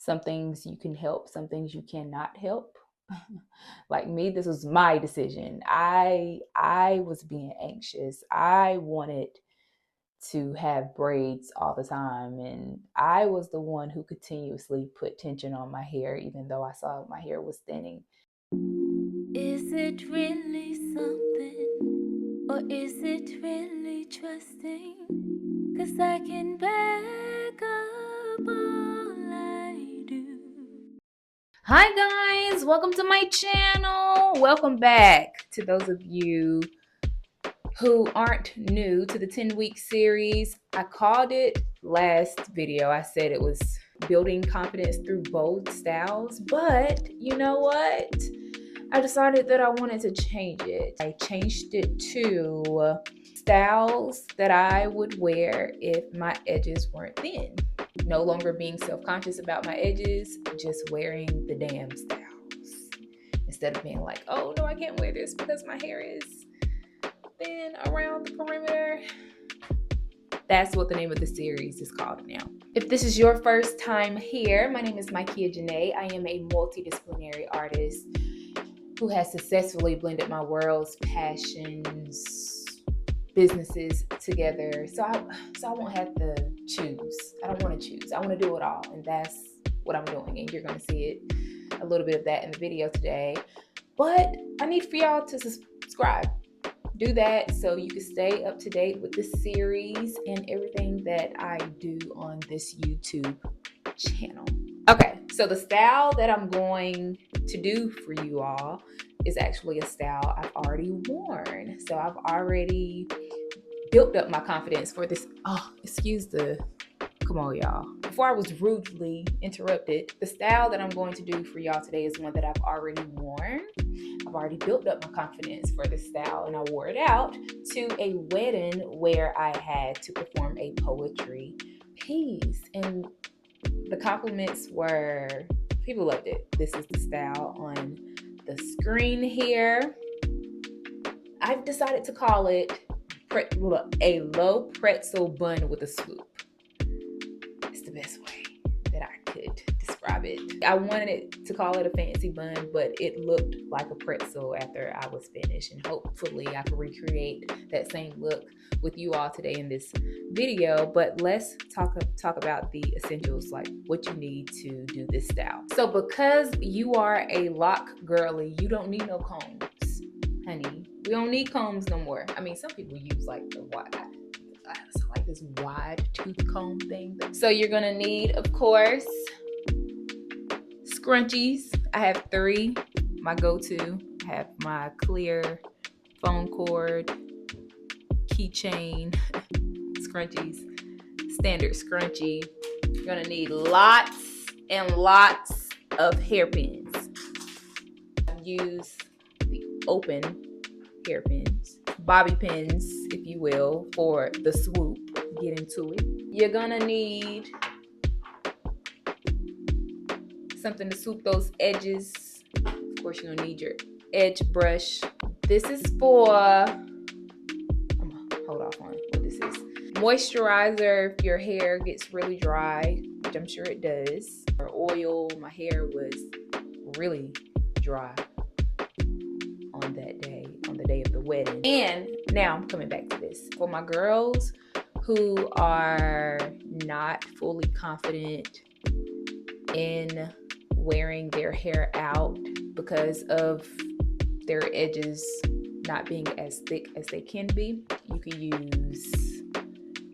Some things you can help, some things you cannot help. Like me, this was my decision. I was being anxious. I wanted to have braids all the time, and I was the one who continuously put tension on my hair even though I saw my hair was thinning. Is it really something, or is it really trusting? 'Cause I can back up all I do. Hi guys, welcome to my channel. Welcome back to those of you who aren't new to the 10-week series. I called it last video. I said it was building confidence through bold styles, but you know what? I decided that I wanted to change it. I changed it to styles that I would wear if my edges weren't thin. No longer being self-conscious about my edges, just wearing the damn styles. Instead of being like, oh no, I can't wear this because my hair is thin around the perimeter. That's what the name of the series is called now. If this is your first time here, my name is Maikia Janae. I am a multidisciplinary artist who has successfully blended my worlds, passions, businesses together. So I won't have to choose. I don't want to choose. I want to do it all. And that's what I'm doing. And you're going to see it, a little bit of that in the video today. But I need for y'all to subscribe. Do that so you can stay up to date with this series and everything that I do on this YouTube channel. Okay, so the style that I'm going to do for you all is actually a style I've already worn. So I've already built up my confidence for this. Oh, excuse the, come on y'all. Before I was rudely interrupted, the style that I'm going to do for y'all today is one that I've already worn. I've already built up my confidence for this style, and I wore it out to a wedding where I had to perform a poetry piece. And the compliments were, people loved it. This is the style on the screen here. I've decided to call it a low pretzel bun with a swoop. It's the best way that I could describe it. I wanted it to call it a fancy bun, but it looked like a pretzel after I was finished, and hopefully I can recreate that same look with you all today in this video. But let's talk about the essentials, like what you need to do this style. So because you are a lock girly, you don't need no combs, honey. We don't need combs no more. I mean, some people use like the like this wide tooth comb thing. So you're gonna need, of course, scrunchies. I have 3. My go-to. I have my clear phone cord, keychain, scrunchies, standard scrunchie. You're gonna need lots and lots of hairpins. I use the open hairpins, bobby pins, if you will, for the swoop. Get into it. You're gonna need something to swoop those edges. Of course, you're gonna need your edge brush. This is for, hold off on what this is. Moisturizer if your hair gets really dry, which I'm sure it does. Or oil. My hair was really dry on that day, on the day of the wedding. And now I'm coming back to this. For my girls who are not fully confident in wearing their hair out because of their edges not being as thick as they can be, you can use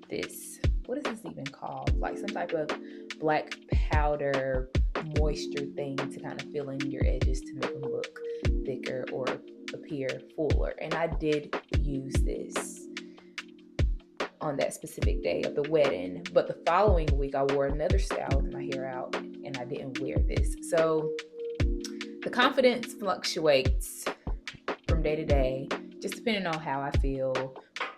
this. What is this even called? Like some type of black powder moisture thing to kind of fill in your edges to make them look thicker or appear fuller. And I did use this on that specific day of the wedding, but the following week I wore another style with my hair out and I didn't wear this. So the confidence fluctuates from day to day, just depending on how I feel.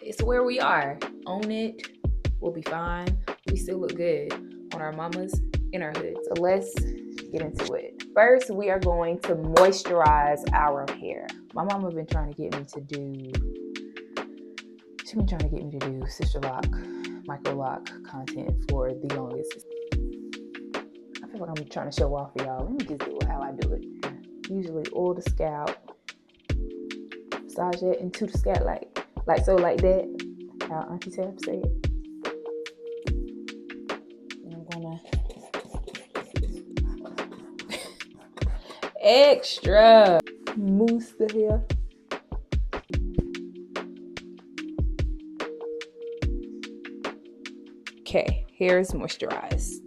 It's where we are. Own it. We'll be fine. We still look good on our mamas in our hoods. So let's get into it. First, we are going to moisturize our hair. My mama been trying to get me to do sister lock, micro lock content for the longest. I've feel like I'm trying to show off for y'all. Let me just do it how I do it. Usually oil the scalp, massage it into the scalp like so, like that. How Auntie Tab say it. And I'm gonna extra mousse the hair. Okay, hair is moisturized.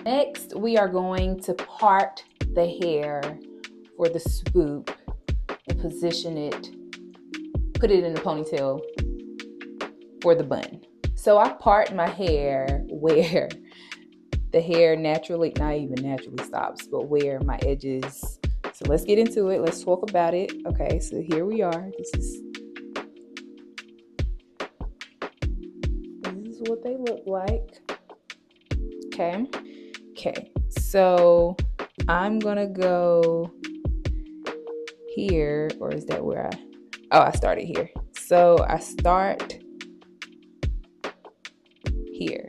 Next, we are going to part the hair for the swoop and position it, put it in the ponytail for the bun. So I part my hair where the hair naturally, not even naturally stops, but where my edges. So let's get into it. Let's talk about it. Okay, so here we are. This is what they look like. Okay, so I'm gonna go here, or is that where I started here. So I start here.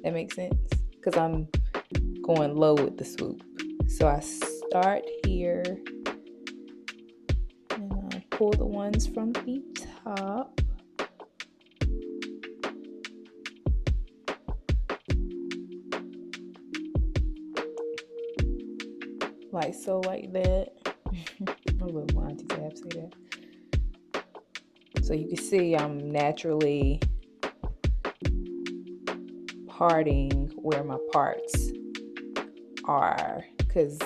That makes sense? Because I'm going low with the swoop. So I start here and I pull the ones from the top. Like so, like that. I love my Auntie Tab say that. So you can see I'm naturally parting where my parts are, because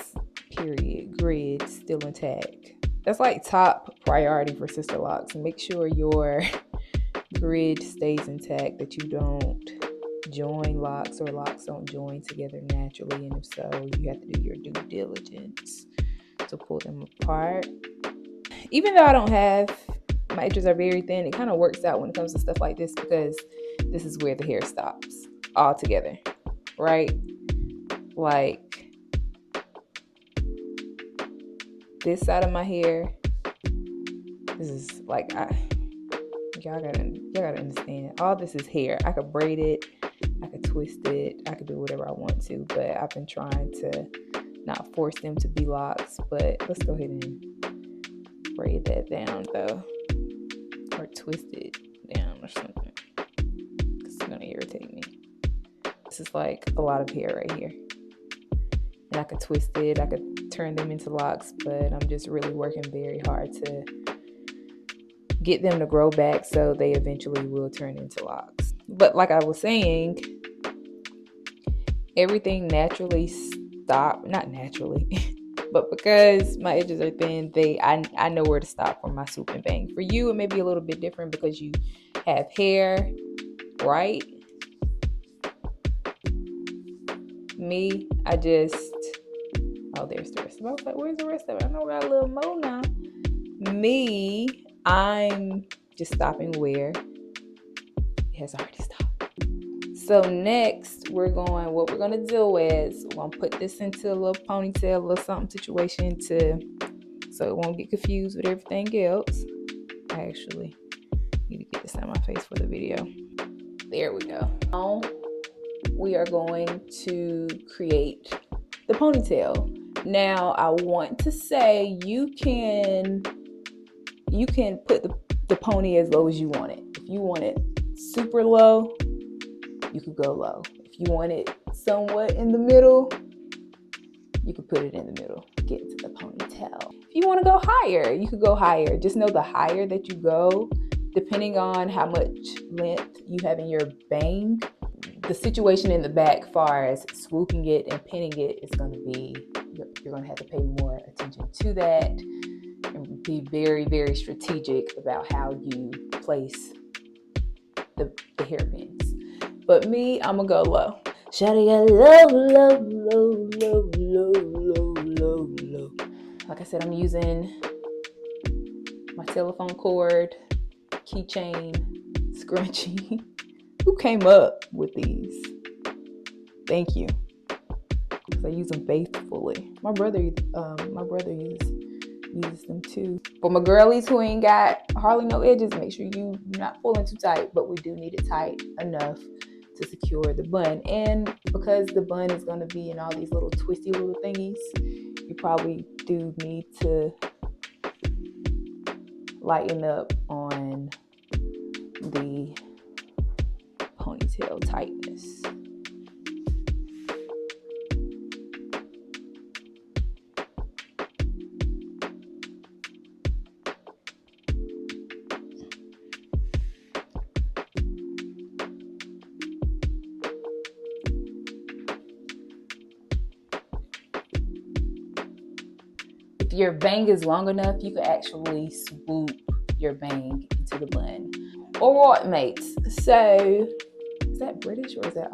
period, grid still intact. That's like top priority for sister locks. Make sure your grid stays intact, that you don't join locks or locks don't join together naturally, and if so, you have to do your due diligence to pull them apart. Even though I don't have, my edges are very thin, it kind of works out when it comes to stuff like this, because this is where the hair stops altogether, right? Like this side of my hair, this is like, y'all gotta understand, all this is hair. I could braid it, I could twist it, I could do whatever I want to, but I've been trying to not force them to be locks. But let's go ahead and braid that down though, or twist it down or something, because it's gonna irritate me. This is like a lot of hair right here, and I could twist it, I could turn them into locks, but I'm just really working very hard to get them to grow back so they eventually will turn into locks. But like I was saying, everything naturally stopped, not naturally, but because my edges are thin, I know where to stop for my swoop and bang. For you, it may be a little bit different because you have hair, right? Me, I just, oh, there's the rest of it. I was like, where's the rest of it? I know I got a little more now. Me, I'm just stopping where it has already stopped. So next, what we're going to do is we're going to put this into a little ponytail, a little something situation so it won't get confused with everything else. I actually need to get this out of my face for the video. There we go. Now we are going to create the ponytail. Now I want to say you can put the pony as low as you want it. If you want it super low, you could go low. If you want it somewhat in the middle, you could put it in the middle, get into the ponytail. If you want to go higher, you could go higher. Just know the higher that you go, depending on how much length you have in your bang, the situation in the back, far as swooping it and pinning it, is going to be, you're going to have to pay more attention to that and be very, very strategic about how you place the hairpins. But me, I'm gonna go low. Shawty got low. Like I said, I'm using my telephone cord, keychain, scrunchie. Who came up with these? Thank you. Because I use them faithfully. My brother uses them too. For my girlies who ain't got hardly no edges, make sure you're not pulling too tight, but we do need it tight enough to secure the bun. And because the bun is going to be in all these little twisty little thingies, you probably do need to lighten up on the ponytail tightness. If your bang is long enough, you could actually swoop your bang into the bun. Or what, mates? So, is that British or is that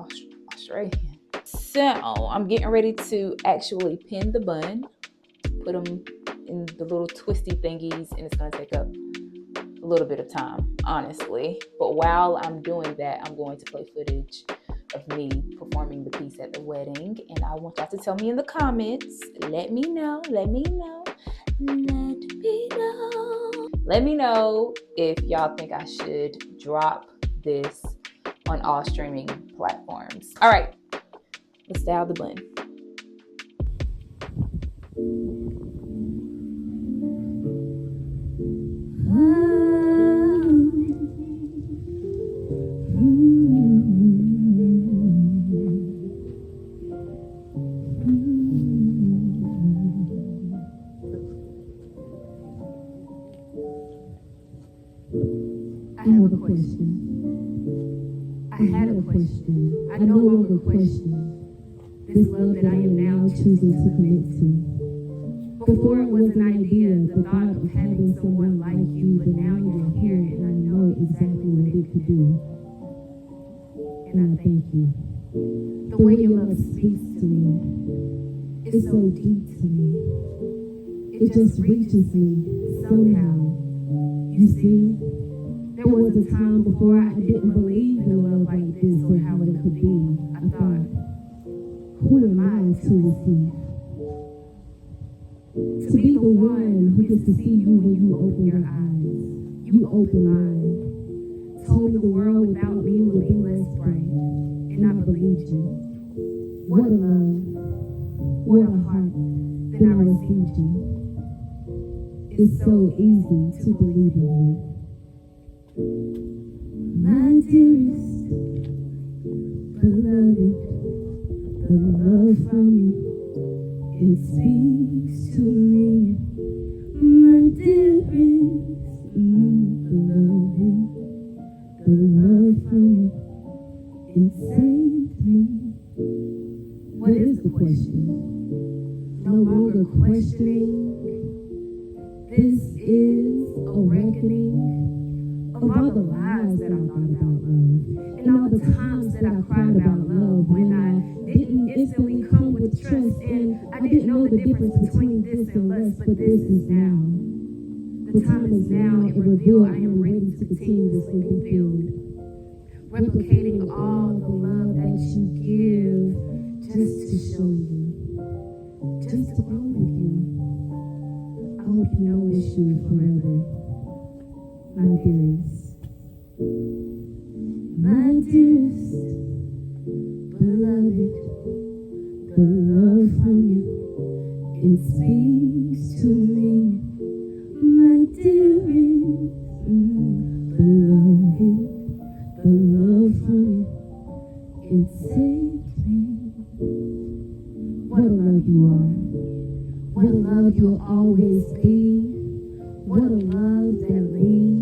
Australian? So, I'm getting ready to actually pin the bun, put them in the little twisty thingies, and it's going to take up a little bit of time, honestly. But while I'm doing that, I'm going to play footage of me performing the piece at the wedding, and I want y'all to tell me in the comments. Let me know if y'all think I should drop this on all streaming platforms. All right, let's style the bun. I have a question. I had a question. I no longer question this love that I am now choosing to commit to. Before it was an idea, the thought of having someone like you, but now you're here and I know exactly what it could do. And I thank you. The way your love speaks to me is so deep to me. It just reaches me somehow. You see? There was a time before I didn't believe in a love like this or how it could be. I thought, who am I to receive? To be the one who gets to see you when you open your eyes. You open mine. Told me the world without me would be less bright. And I believed you. What a love. What a heart. Then I received you. It's so easy to believe in you. My dearest beloved, the love from you, it speaks to me. My dearest beloved, the love from you, it saved me. What is the question? No longer questioning. This is a reckoning of all the lies that I thought about love, and all the times that I cried about love when I didn't instantly come with trust, and I didn't know the difference between this and lust, but this is now. The time is now, and reveal I am ready to continue this sleeping field, replicating all the love that you give, just to show you, just to grow with you. I hope you know it's you forever. My dearest, beloved, the love from you, it speaks to me. My dearest, beloved, the love from you, it saved me. What a love you are. What a love you'll always be. What a love that leads.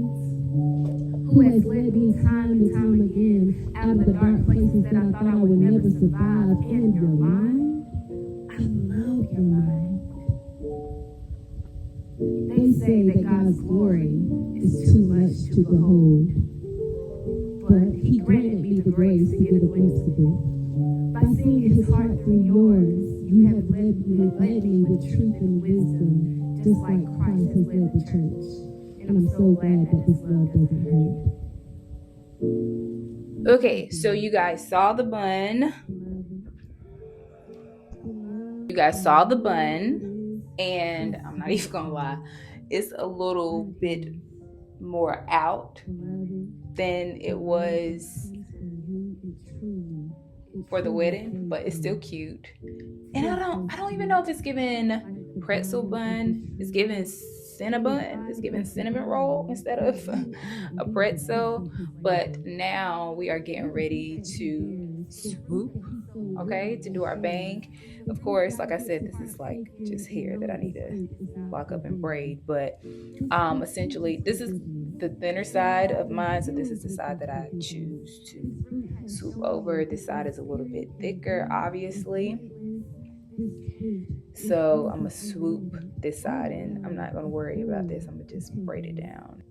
Who has led me time and time again out of the dark places that I thought I would never survive. And your mind, I love your mind. They say that God's glory is too much to behold, but He granted me the grace to get a glimpse of it. By seeing His heart through yours, you have led me with truth and wisdom, just like Christ has led the church. And I'm so glad that this love doesn't hurt. Okay, so you guys saw the bun. And I'm not even gonna lie, it's a little bit more out than it was for the wedding, but it's still cute. And I don't even know if it's given pretzel bun. It's given cinnamon. It's given cinnamon roll instead of a pretzel. But now we are getting ready to swoop, okay, to do our bang. Of course, like I said, this is like just hair that I need to lock up and braid. But essentially, this is the thinner side of mine, so this is the side that I choose to swoop over. This side is a little bit thicker, obviously. So I'm gonna swoop this side and I'm not gonna worry about this. I'm gonna just braid it down.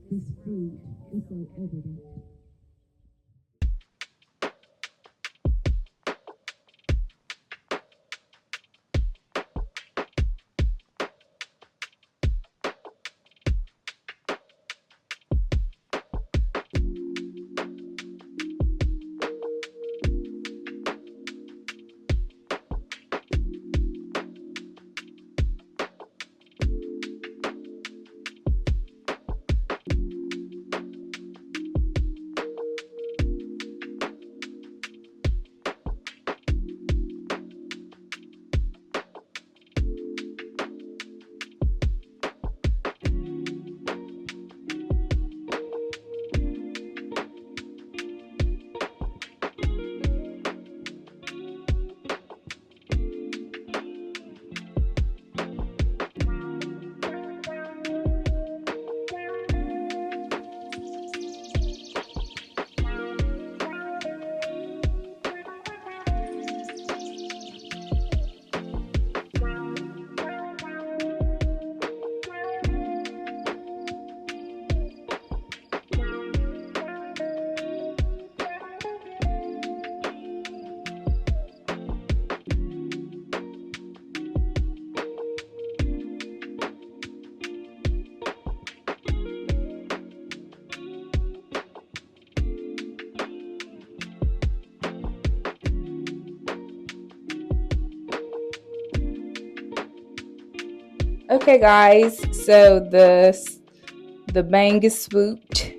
Okay, guys, so the bang is swooped.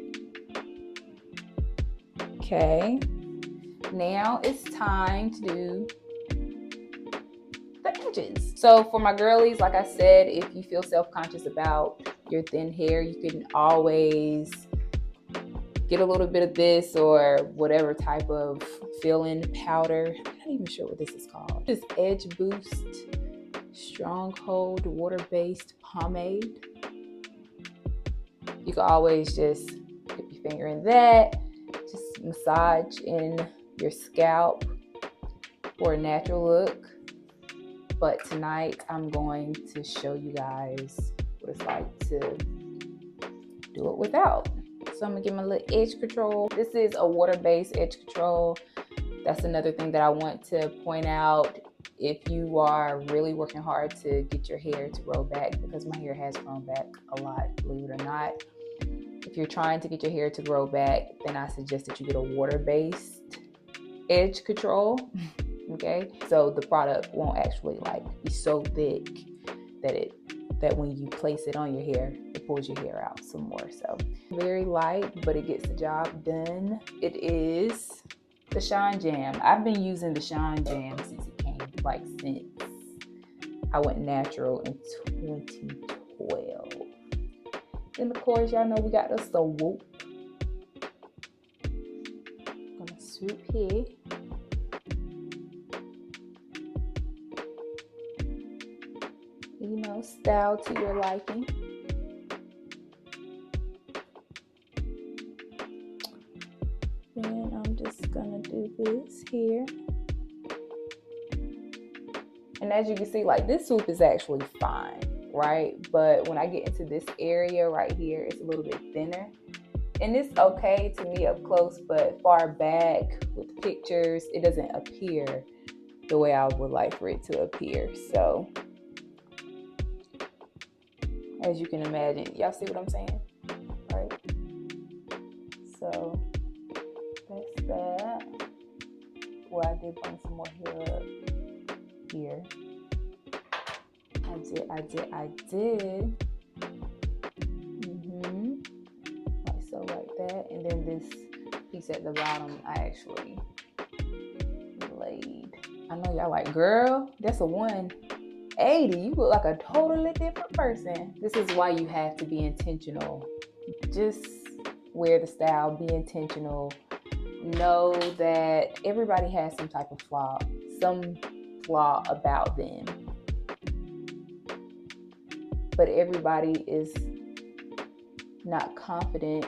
Okay, now it's time to do the edges. So for my girlies, like I said, if you feel self-conscious about your thin hair, you can always get a little bit of this or whatever type of fill-in powder. I'm not even sure what this is called. This Edge Boost Stronghold water-based pomade. You can always just dip your finger in that, just massage in your scalp for a natural look. But tonight I'm going to show you guys what it's like to do it without. So I'm gonna get my little edge control. This is a water-based edge control. That's another thing that I want to point out. If you are really working hard to get your hair to grow back, because my hair has grown back a lot, believe it or not. If you're trying to get your hair to grow back, then I suggest that you get a water-based edge control. Okay, so the product won't actually like be so thick that when you place it on your hair, it pulls your hair out some more. So very light, but it gets the job done. It is the Shine Jam. I've been using the Shine Jam since it came, like since I went natural in 2012. Then of course, y'all know we got the Swoop. I'm gonna swoop here. You know, style to your liking. Then I'm just gonna do this here. And as you can see, like this swoop is actually fine, right? But when I get into this area right here, it's a little bit thinner. And it's okay to me up close, but far back with pictures, it doesn't appear the way I would like for it to appear. So as you can imagine, y'all see what I'm saying, right? So that's that. Well, I did bring some more hair up here. I did. Like so, like that. And then this piece at the bottom, I actually laid I know y'all like, girl, that's a 180. You look like a totally different person. This is why you have to be intentional. Just wear the style, be intentional. Know that everybody has some type of flaw, some flaw about them. But everybody is not confident.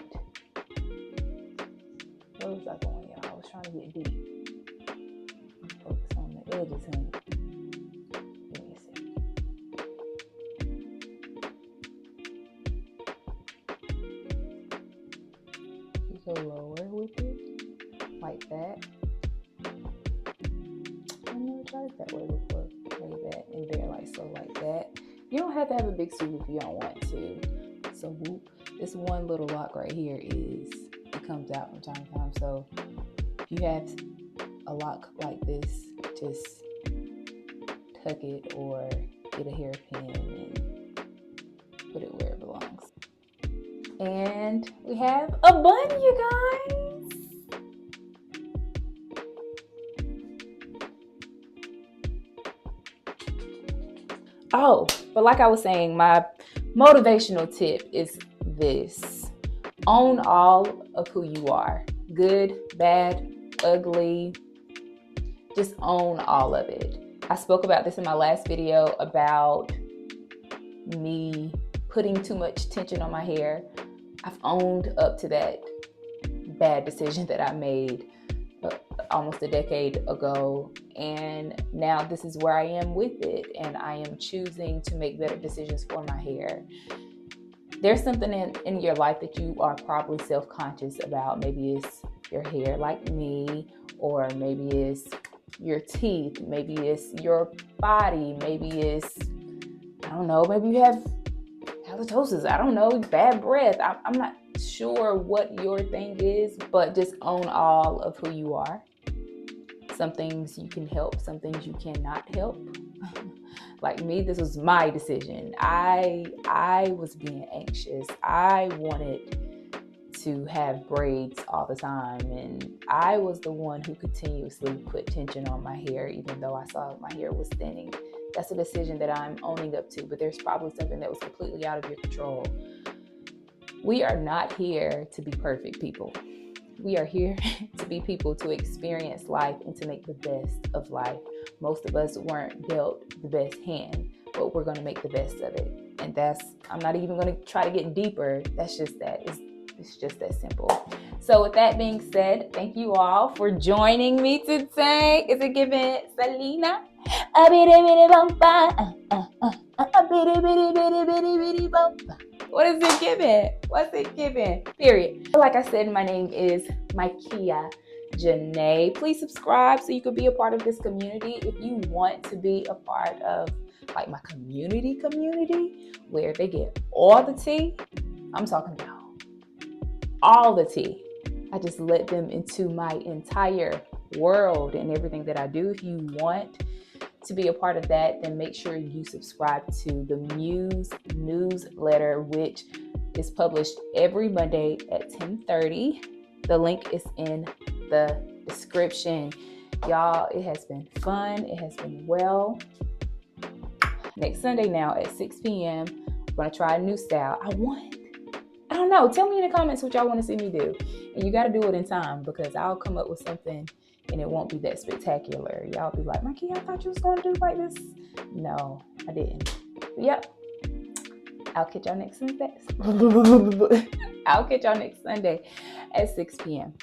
Where was I going, y'all? I was trying to get deep. Focus on the edges, honey. Give me a second. You go lower with it, like that. I've never tried it that way before. Like that, and there, like so, like that. You don't have to have a big swoop if you don't want to. So whoop, this one little lock right here it comes out from time to time. So if you have a lock like this, just tuck it or get a hairpin and put it where it belongs. And we have a bun, you guys. Oh, but like I was saying, my motivational tip is this: own all of who you are. Good, bad, ugly. Just own all of it. I spoke about this in my last video about me putting too much tension on my hair. I've owned up to that bad decision that I made almost a decade ago, and now this is where I am with it, and I am choosing to make better decisions for my hair. There's something in your life that you are probably self-conscious about. Maybe it's your hair like me, or maybe it's your teeth, maybe it's your body, maybe it's, I don't know, maybe you have halitosis, I don't know, bad breath. I'm not sure what your thing is, but just own all of who you are. Some things you can help, some things you cannot help. Like me, this was my decision. I was being anxious. I wanted to have braids all the time, and I was the one who continuously put tension on my hair, even though I saw my hair was thinning. That's a decision that I'm owning up to, but there's probably something that was completely out of your control. We are not here to be perfect people. We are here to be people, to experience life and to make the best of life. Most of us weren't dealt the best hand, but we're going to make the best of it. And I'm not even going to try to get deeper. That's just that. It's just that simple. So with that being said, thank you all for joining me today. Is it giving Selena? A bitty bitty bumpa. A bitty bitty bitty bitty bitty bumpa. What is it giving? What's it giving? Period. Like I said, my name is Micaiah Janae. Please subscribe so you could be a part of this community. If you want to be a part of like my community where they get all the tea, I'm talking about all the tea. I just let them into my entire world and everything that I do. If you want to be a part of that, then make sure you subscribe to the Muse newsletter, which is published every Monday at 10:30. The link is in the description. Y'all, it has been fun. It has been well. Next Sunday now at 6 p.m., we're going to try a new style. I don't know. Tell me in the comments what y'all want to see me do. And you got to do it in time, because I'll come up with something and it won't be that spectacular. Y'all be like, Mikey, I thought you was going to do like this. No, I didn't. But yep. I'll catch y'all next Sunday. I'll catch y'all next Sunday at 6 p.m.